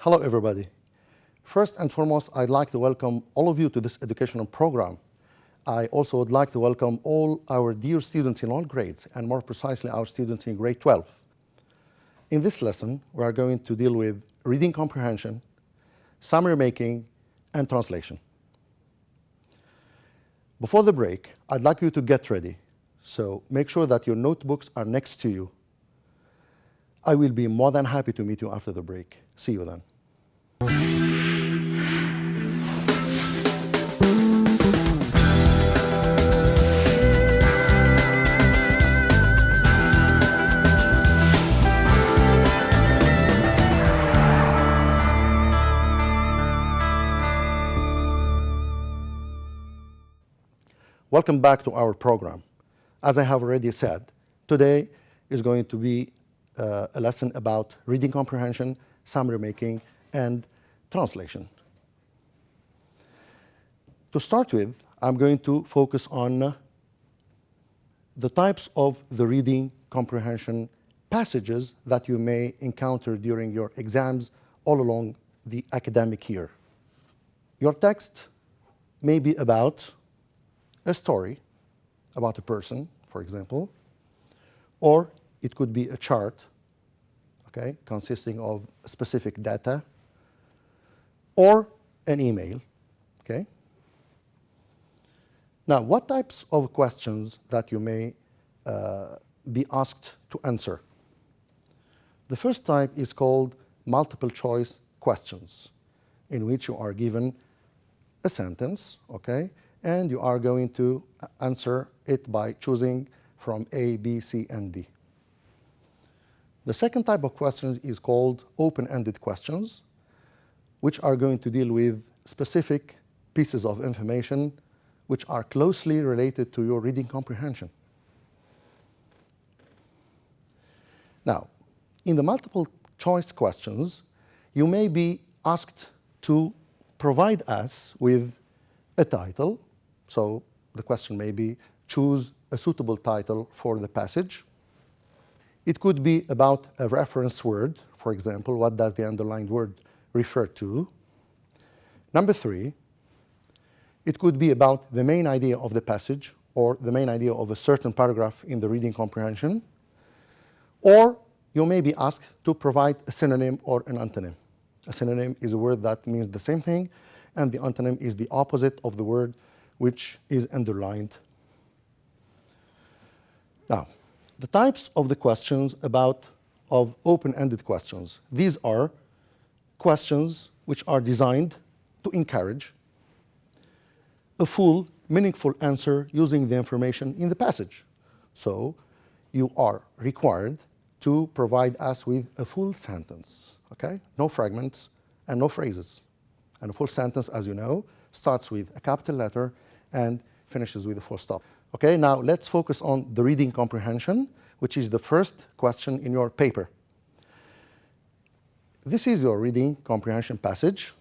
Hello everybody. First and foremost, I'd like to welcome all of you to this educational program. I also would like to welcome all our dear students in all grades, and more precisely our students in grade 12. In this lesson, we are going to deal with reading comprehension, summary making, and translation. Before the break, I'd like you to get ready, so make sure that your notebooks are next to you. I will be more than happy to meet you after the break. See you then. Welcome back to our program. As I have already said, today is going to be a lesson about reading comprehension, summary making, and translation. To start with, I'm going to focus on the types of the reading comprehension passages that you may encounter during your exams all along the academic year. Your text may be about a story about a person, for example, or it could be a chart, okay, consisting of specific data, or an email, okay? Now, what types of questions that you may be asked to answer? The first type is called multiple choice questions, in which you are given a sentence, okay, and you are going to answer it by choosing from A, B, C, and D. The second type of questions is called open-ended questions, which are going to deal with specific pieces of information which are closely related to your reading comprehension. Now, in the multiple choice questions, you may be asked to provide us with a title. So the question may be, choose a suitable title for the passage. It could be about a reference word. For example, what does the underlined word refer to? Number 3, it could be about the main idea of the passage or the main idea of a certain paragraph in the reading comprehension. Or you may be asked to provide a synonym or an antonym. A synonym is a word that means the same thing, and the antonym is the opposite of the word which is underlined. Now, the types of the questions of open-ended questions. These are questions which are designed to encourage a full, meaningful answer using the information in the passage. So you are required to provide us with a full sentence, okay? No fragments and no phrases. And a full sentence, as you know, starts with a capital letter and finishes with a full stop. Okay, now let's focus on the reading comprehension, which is the first question in your paper. This is your reading comprehension passage.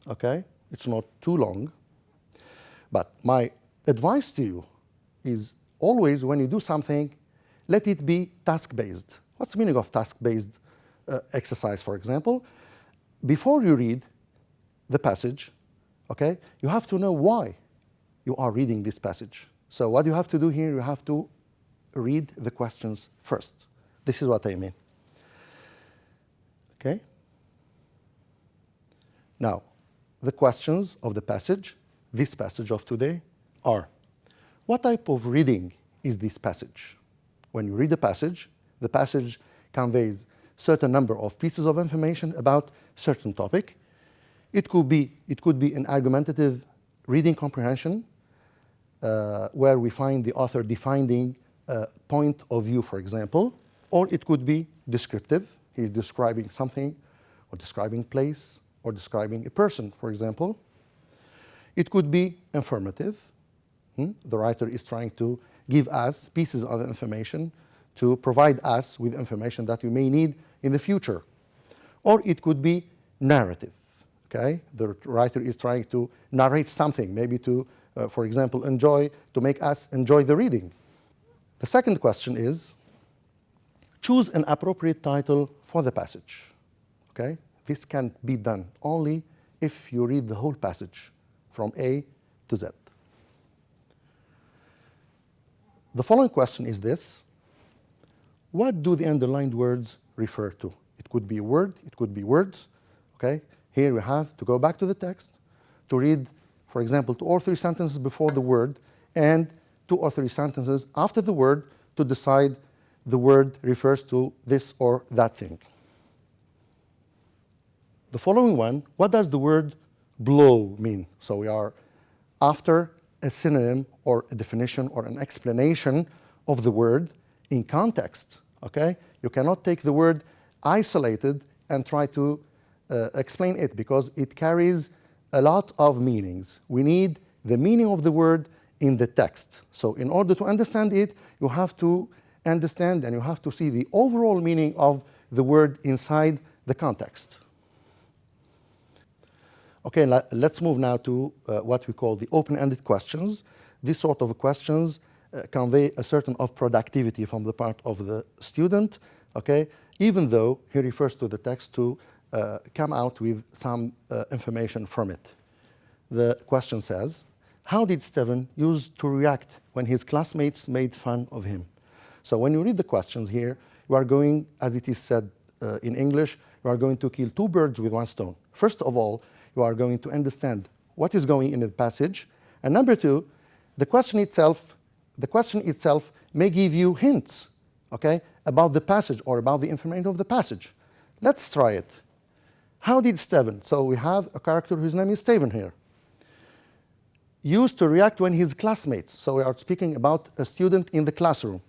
Okay, it's not too long, but my advice to you is always when you do something, let it be task-based. What's the meaning of task-based exercise, for example? Before you read the passage, okay, you have to know why you are reading this passage. So what you have to do here, you have to read the questions first. This is what I mean. Okay? Now, the questions of the passage, this passage of today, are: what type of reading is this passage? When you read the passage conveys certain number of pieces of information about certain topic. It could be an argumentative reading comprehension where we find the author defining a point of view, for example, or it could be descriptive. He's describing something, or describing place, or describing a person, for example. It could be informative. The writer is trying to give us pieces of information to provide us with information that we may need in the future. Or it could be narrative. Okay? The writer is trying to narrate something, maybe to, for example, to make us enjoy the reading. The second question is, choose an appropriate title for the passage. Okay? This can be done only if you read the whole passage from A to Z. The following question is this: what do the underlined words refer to? It could be a word, it could be words. Okay? Here we have to go back to the text to read, for example, 2 or 3 sentences before the word and 2 or 3 sentences after the word to decide the word refers to this or that thing. The following one, what does the word blow mean? So we are after a synonym or a definition or an explanation of the word in context. Okay? You cannot take the word isolated and try to explain it because it carries a lot of meanings. We need the meaning of the word in the text. So in order to understand it, you have to understand and you have to see the overall meaning of the word inside the context. Okay, let's move now to what we call the open-ended questions. These sort of questions convey a certain of productivity from the part of the student, okay, even though he refers to the text to come out with some information from it. The question says, how did Stephen used to react when his classmates made fun of him? So when you read the questions here, you are going, as it is said in English, you are going to kill 2 birds with 1 stone. First of all, you are going to understand what is going in the passage. And number 2, the question itself may give you hints, okay, about the passage or about the information of the passage. Let's try it. How did Stephen, so we have a character whose name is Stephen here, used to react when his classmates, so we are speaking about a student in the classroom,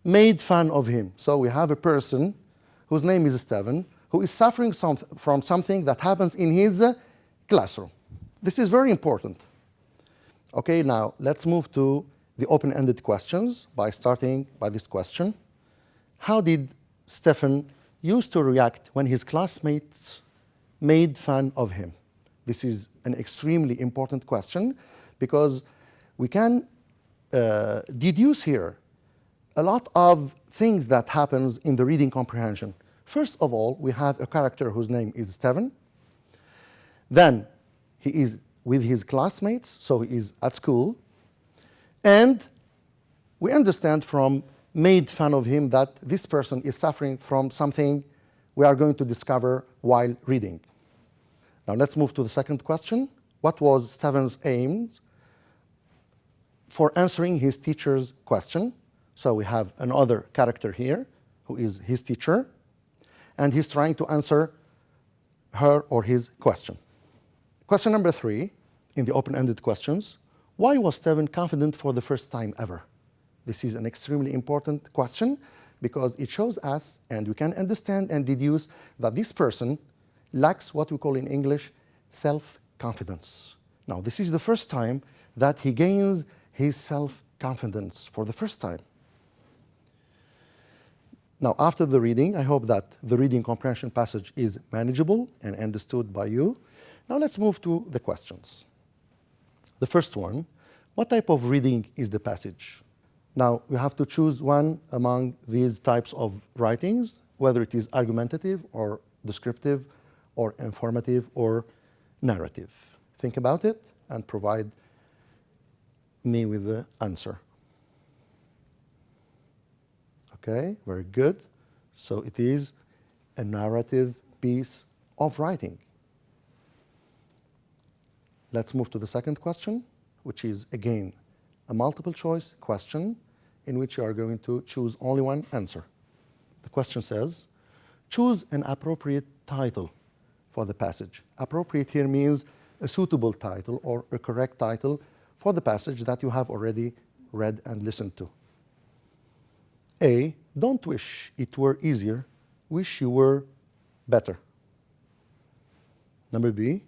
made fun of him. So we have a person whose name is Stephen, who is suffering from something that happens in his classroom. This is very important. Okay, now let's move to the open-ended questions by starting by this question. How did Stephen used to react when his classmates made fun of him? This is an extremely important question because we can deduce here a lot of things that happens in the reading comprehension. First of all, we have a character whose name is Stephen. Then he is with his classmates, so he is at school. And we understand from made fun of him that this person is suffering from something we are going to discover while reading. Now let's move to the second question. What was Stephen's aim for answering his teacher's question? So we have another character here who is his teacher, and he's trying to answer her or his question. Question number 3 in the open-ended questions, why was Stephen confident for the first time ever? This is an extremely important question because it shows us, and we can understand and deduce, that this person lacks what we call in English self-confidence. Now, this is the first time that he gains his self-confidence for the first time. Now, after the reading, I hope that the reading comprehension passage is manageable and understood by you. Now, let's move to the questions. The first one, what type of reading is the passage? Now, we have to choose one among these types of writings, whether it is argumentative or descriptive or informative or narrative. Think about it and provide me with the answer. Okay, very good. So it is a narrative piece of writing. Let's move to the second question, which is, again, a multiple choice question in which you are going to choose only one answer. The question says, choose an appropriate title for the passage. Appropriate here means a suitable title or a correct title for the passage that you have already read and listened to. A, don't wish it were easier, wish you were better. Number B,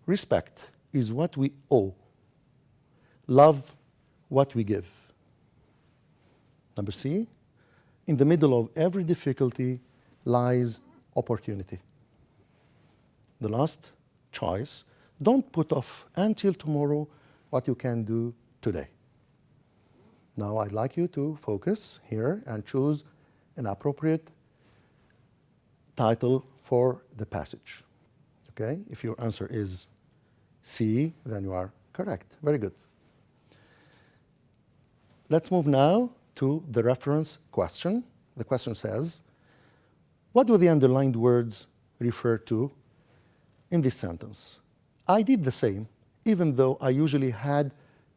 respect is what we owe. Love what we give. Number C, in the middle of every difficulty lies opportunity. The last choice, don't put off until tomorrow what you can do today. Now I'd like you to focus here and choose an appropriate title for the passage. Okay, if your answer is C, then you are correct. Very good. Let's move now to the reference question. The question says, what do the underlined words refer to in this sentence? I did the same, even though I usually had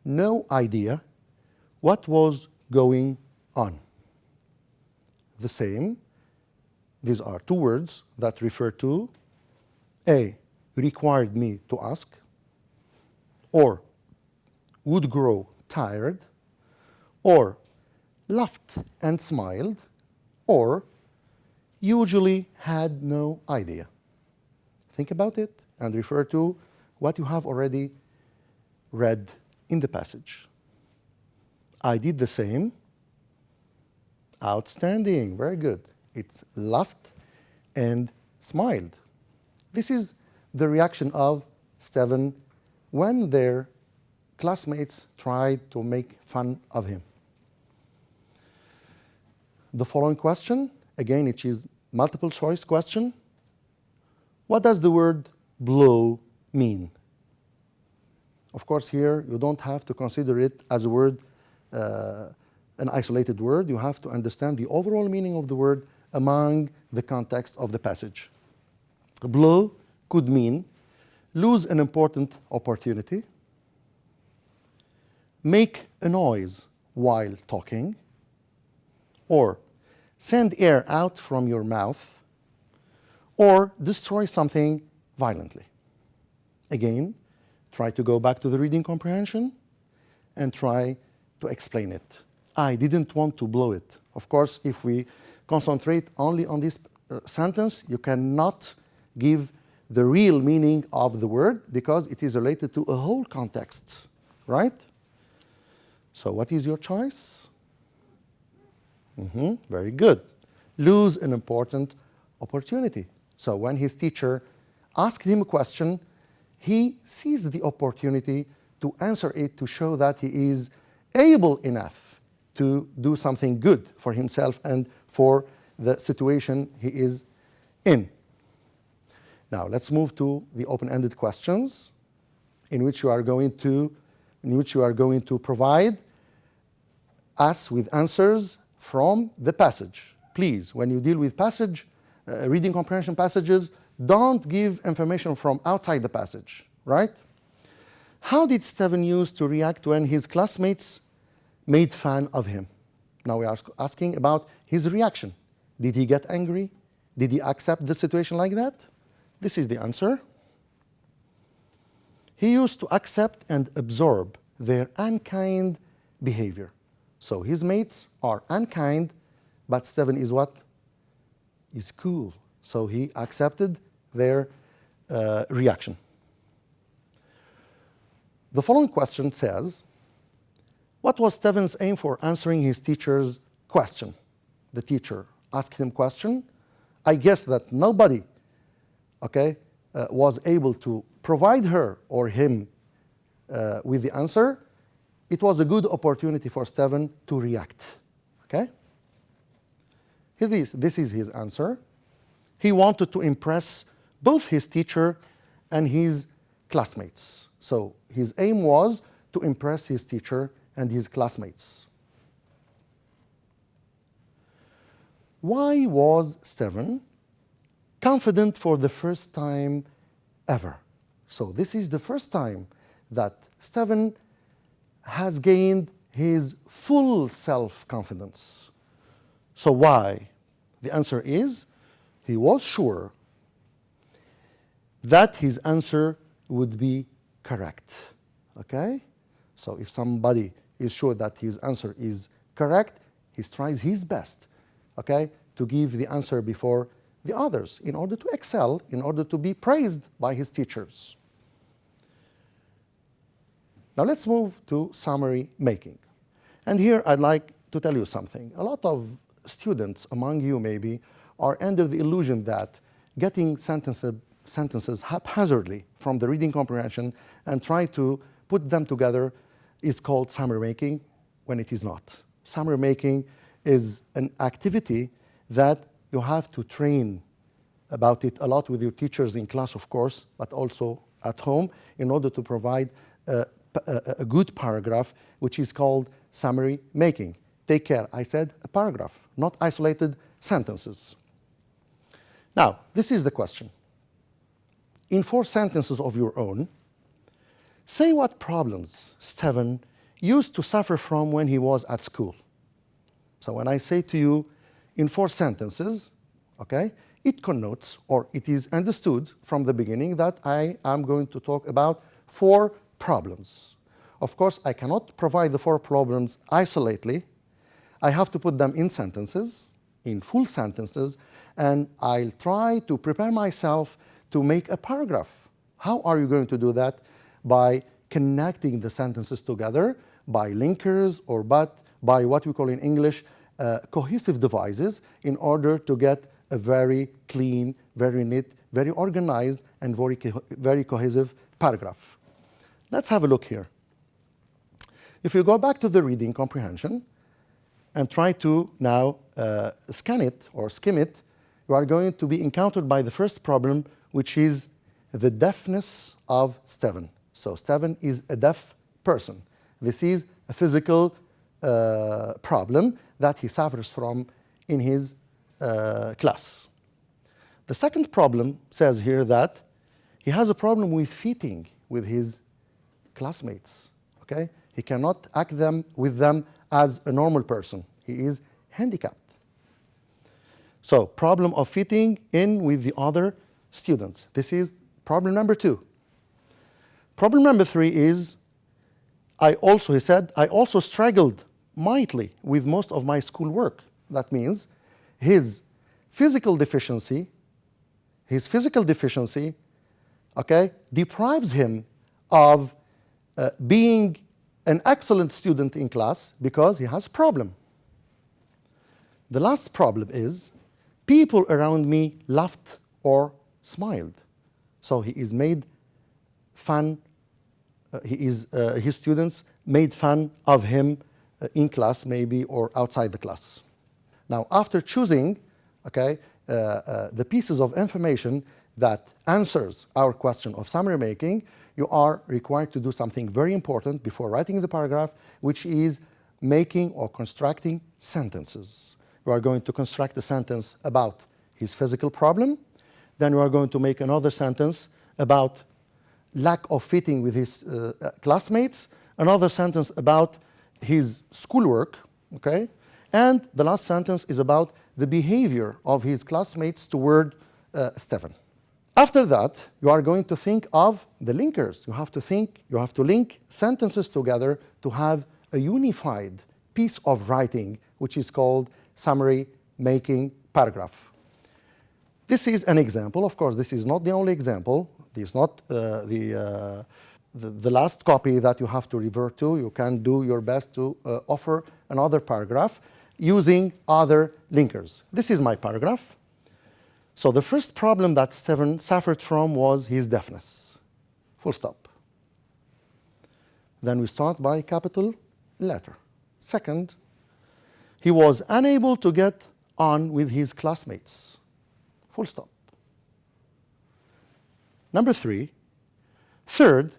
no idea what was going on. The same. These are two words that refer to A, required me to ask, or would grow tired, or laughed and smiled, or usually had no idea. Think about it and refer to what you have already read in the passage. I did the same. Outstanding, very good. It's laughed and smiled. This is the reaction of Steven when their classmates tried to make fun of him. The following question, again, it is multiple choice question. What does the word blow mean? Of course, here you don't have to consider it as a word, an isolated word. You have to understand the overall meaning of the word among the context of the passage. Blow could mean lose an important opportunity, make a noise while talking, or send air out from your mouth, or destroy something violently. Again, try to go back to the reading comprehension and try to explain it. I didn't want to blow it. Of course, if we concentrate only on this sentence, you cannot give the real meaning of the word because it is related to a whole context, right? So what is your choice? Very good. Lose an important opportunity. So when his teacher asked him a question, he seized the opportunity to answer it to show that he is able enough to do something good for himself and for the situation he is in. Now let's move to the open-ended questions in which you are going to provide us with answers from the passage. Please, when you deal with reading comprehension passages, don't give information from outside the passage, right? How did Steven use to react when his classmates made fun of him? Now we are asking about his reaction. Did he get angry? Did he accept the situation like that? This is the answer. He used to accept and absorb their unkind behavior. So his mates are unkind, but Steven is what? Is cool. So he accepted their reaction. The following question says, what was Steven's aim for answering his teacher's question? The teacher asked him a question. I guess that nobody was able to provide her or him with the answer. It was a good opportunity for Steven to react. Okay? This is his answer. He wanted to impress both his teacher and his classmates. So his aim was to impress his teacher and his classmates. Why was Steven confident for the first time ever? So this is the first time that Steven has gained his full self-confidence. So why? The answer is, he was sure that his answer would be correct. Okay? So if somebody is sure that his answer is correct, he tries his best, okay, to give the answer before the others in order to excel, in order to be praised by his teachers. Now let's move to summary making. And here I'd like to tell you something. A lot of students among you maybe are under the illusion that getting sentences haphazardly from the reading comprehension and try to put them together is called summary making, when it is not. Summary making is an activity that you have to train about it a lot with your teachers in class, of course, but also at home, in order to provide a good paragraph, which is called summary making. Take care, I said a paragraph, not isolated sentences. Now, this is the question. In 4 sentences of your own, say what problems Steven used to suffer from when he was at school. So when I say to you in 4 sentences, okay, it connotes, or it is understood from the beginning, that I am going to talk about 4 problems. Of course, I cannot provide the 4 problems isolately. I have to put them in sentences, in full sentences, and I'll try to prepare myself to make a paragraph. How are you going to do that? By connecting the sentences together, by linkers, or by what we call in English cohesive devices, in order to get a very clean, very neat, very organized, and very cohesive paragraph. Let's have a look here. If you go back to the reading comprehension and try to now scan it or skim it, you are going to be encountered by the first problem, which is the deafness of Steven. So Steven is a deaf person. This is a physical problem that he suffers from in his class. The second problem says here that he has a problem with fitting with his classmates. Okay? He cannot act with them as a normal person. He is handicapped. So, problem of fitting in with the other students. This is problem number 2. Problem number 3 is, he said, I also struggled mightily with most of my schoolwork. That means his physical deficiency, okay, deprives him of being an excellent student in class because he has a problem. The last problem is, people around me laughed or smiled. So he is made fun, his students made fun of him in class maybe, or outside the class. Now, after choosing, okay, the pieces of information that answers our question of summary making, you are required to do something very important before writing the paragraph, which is making or constructing sentences. You are going to construct a sentence about his physical problem. Then you are going to make another sentence about lack of fitting with his classmates, another sentence about his schoolwork, okay? And the last sentence is about the behavior of his classmates toward Steven. After that, you are going to think of the linkers. You have to link sentences together to have a unified piece of writing, which is called summary making paragraph. This is an example. Of course, this is not the only example. This is not the last copy that you have to revert to. You can do your best to offer another paragraph using other linkers. This is my paragraph. So the first problem that Steven suffered from was his deafness. Full stop. Then we start by capital letter. Second, he was unable to get on with his classmates. Full stop. Number 3. Third,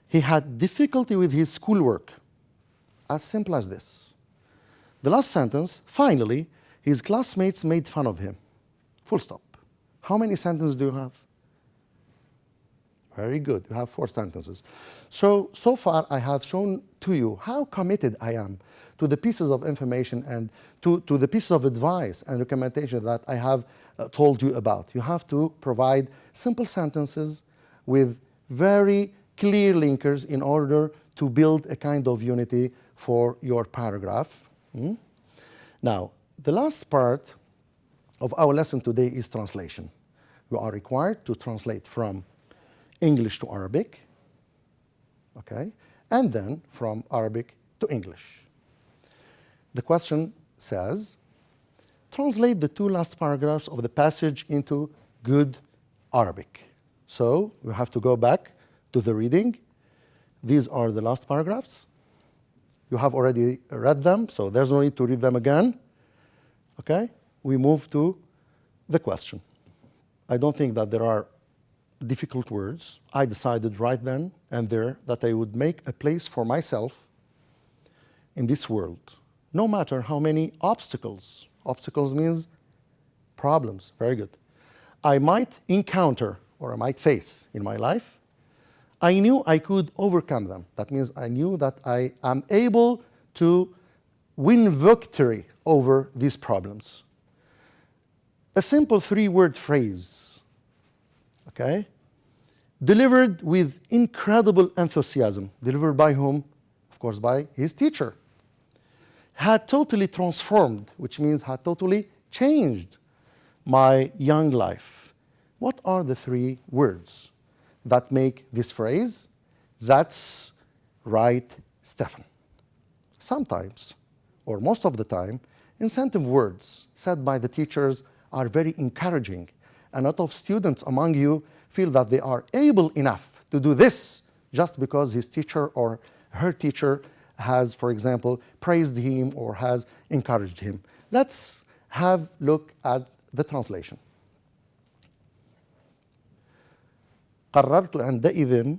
he had difficulty with his schoolwork. As simple as this. The last sentence, finally, his classmates made fun of him. Full stop. How many sentences do you have? Very good. You have 4 sentences. So far I have shown to you how committed I am to the pieces of information and to the pieces of advice and recommendation that I have told you about. You have to provide simple sentences with very clear linkers in order to build a kind of unity for your paragraph. Now, the last part of our lesson today is translation. You are required to translate from English to Arabic, okay, and then from Arabic to English. The question says, translate the 2 last paragraphs of the passage into good Arabic. So we have to go back to the reading. These are the last paragraphs. You have already read them, so there's no need to read them again. Okay? We move to the question. I don't think that there are difficult words. I decided right then and there that I would make a place for myself in this world, no matter how many obstacles. Obstacles means problems, very good, I might encounter or I might face in my life. I knew I could overcome them. That means I knew that I am able to win victory over these problems. A simple three-word phrase, okay, delivered with incredible enthusiasm. Delivered by whom? Of course, by his teacher. Had totally transformed, which means had totally changed my young life. What are the three words that make this phrase? That's right, Stefan. Sometimes, or most of the time, incentive words said by the teachers are very encouraging. A lot of students among you feel that they are able enough to do this just because his teacher or her teacher has, for example, praised him or has encouraged him. Let's have a look at the translation. قررت عندئذ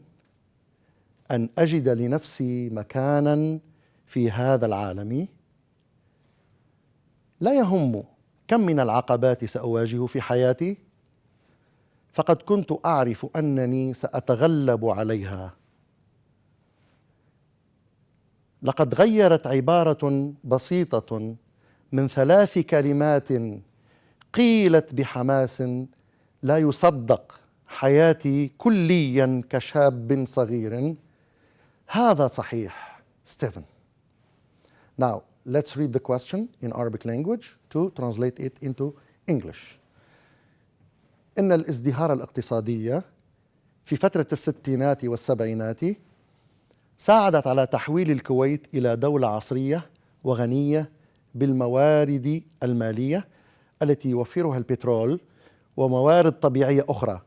أن أجد لنفسي مكانا في هذا العالم لا يهم كم من العقبات سأواجه في حياتي فقد كنت أعرف أنني سأتغلب عليها. لقد غيرت عبارة بسيطة من 3 كلمات قيلت بحماس لا يصدق حياتي كليا كشاب صغير. هذا صحيح ستيفن. Now, let's read the question in Arabic language to translate it into English. إن الازدهار الاقتصادي في فترة الستينات والسبعينات ساعدت على تحويل الكويت إلى دولة عصرية وغنية بالموارد المالية التي يوفرها البترول وموارد طبيعية أخرى.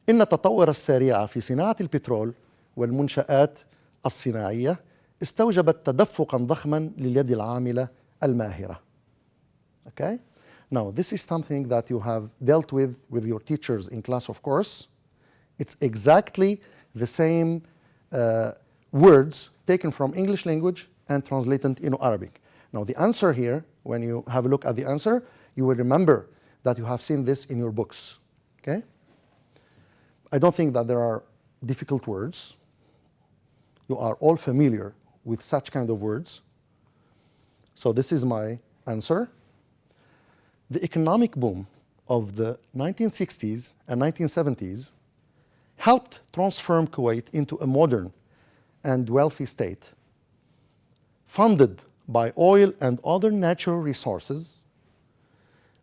إن التطور السريع في صناعة البترول والمنشآت الصناعية استوجبت تدفقا ضخما لليد العاملة الماهرة. Okay? Now, this is something that you have dealt with your teachers in class, of course. It's exactly the same words taken from English language and translated into Arabic. Now, the answer here, when you have a look at the answer, you will remember that you have seen this in your books. Okay? I don't think that there are difficult words. You are all familiar with such kind of words. So this is my answer. The economic boom of the 1960s and 1970s helped transform Kuwait into a modern and wealthy state, funded by oil and other natural resources.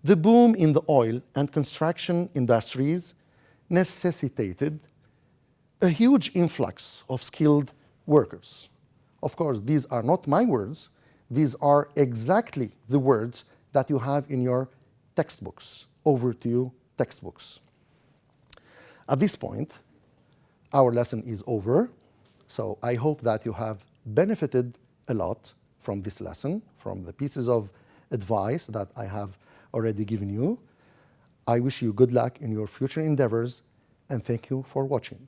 The boom in the oil and construction industries necessitated a huge influx of skilled workers. Of course, these are not my words. These are exactly the words that you have in your textbooks. Over to you, textbooks. At this point, our lesson is over. So I hope that you have benefited a lot from this lesson, from the pieces of advice that I have already given you. I wish you good luck in your future endeavors, and thank you for watching.